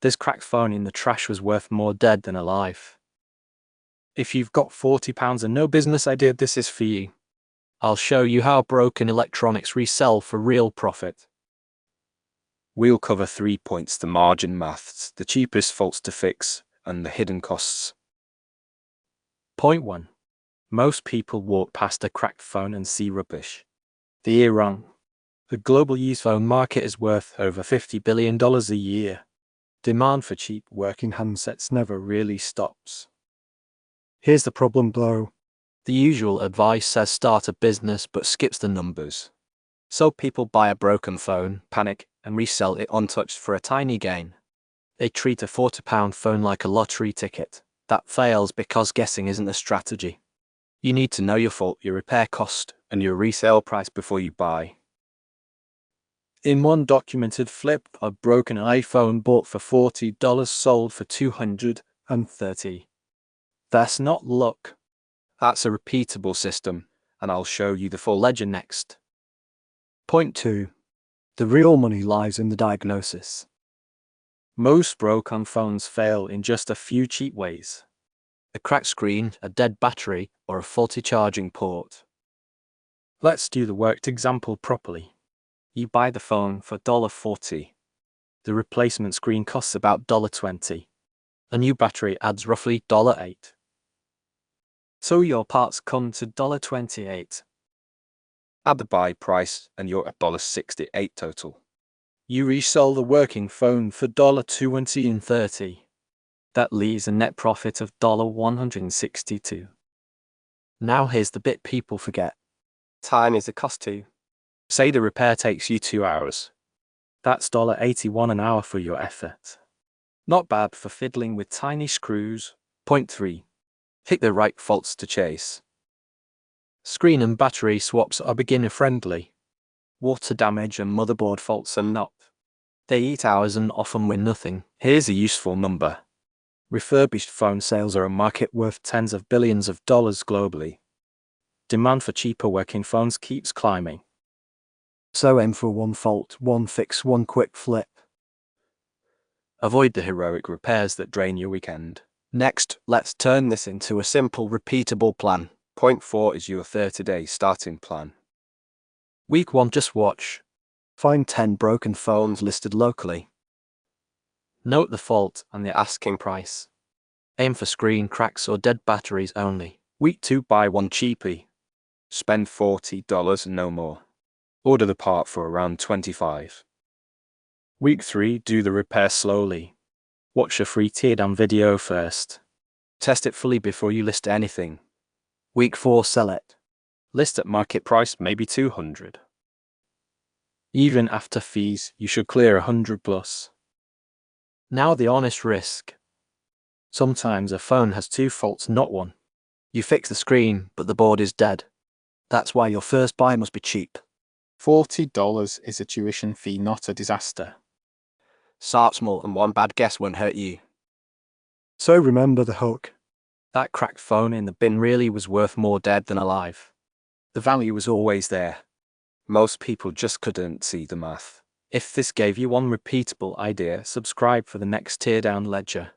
This cracked phone in the trash was worth more dead than alive. If you've got £40 and no business idea, this is for you. I'll show you how broken electronics resell for real profit. We'll cover 3 points: the margin maths, the cheapest faults to fix, and the hidden costs. Point 1. Most people walk past a cracked phone and see rubbish. They're wrong. The global used phone market is worth over $50 billion a year. Demand for cheap working handsets never really stops. Here's the problem though. The usual advice says start a business but skips the numbers. So people buy a broken phone, panic, and resell it untouched for a tiny gain. They treat a £40 phone like a lottery ticket. That fails because guessing isn't a strategy. You need to know your fault, your repair cost, and your resale price before you buy. In one documented flip, a broken iPhone bought for $40 sold for $230. That's not luck. That's a repeatable system, and I'll show you the full ledger next. Point 2. The real money lies in the diagnosis. Most broken phones fail in just a few cheap ways: a cracked screen, a dead battery, or a faulty charging port. Let's do the worked example properly. You buy the phone for $40. The replacement screen costs about $20. A new battery adds roughly $8. So your parts come to $28. Add the buy price and you're at $68 total. You resell the working phone for $20 and $30. That leaves a net profit of $162. Now here's the bit people forget. Time is a cost too. Say the repair takes you 2 hours. That's $81 an hour for your effort. Not bad for fiddling with tiny screws. Point 3. Pick the right faults to chase. Screen and battery swaps are beginner friendly. Water damage and motherboard faults are not. They eat hours and often win nothing. Here's a useful number. Refurbished phone sales are a market worth tens of billions of dollars globally. Demand for cheaper working phones keeps climbing. So aim for one fault, one fix, one quick flip. Avoid the heroic repairs that drain your weekend. Next, let's turn this into a simple, repeatable plan. Point 4 is your 30-day starting plan. Week 1, just watch. Find 10 broken phones listed locally. Note the fault and the asking price. Aim for screen cracks or dead batteries only. Week 2, buy one cheapie. Spend $40 and no more. Order the part for around $25. Week 3, do the repair slowly. Watch a free teardown video first. Test it fully before you list anything. Week 4, sell it. List at market price, maybe $200. Even after fees, you should clear $100 plus. Now the honest risk. Sometimes a phone has 2 faults, not one. You fix the screen, but the board is dead. That's why your first buy must be cheap. $40 is a tuition fee, not a disaster. Start small and one bad guess won't hurt you. So remember the hook. That cracked phone in the bin really was worth more dead than alive. The value was always there. Most people just couldn't see the math. If this gave you one repeatable idea, subscribe for the next teardown ledger.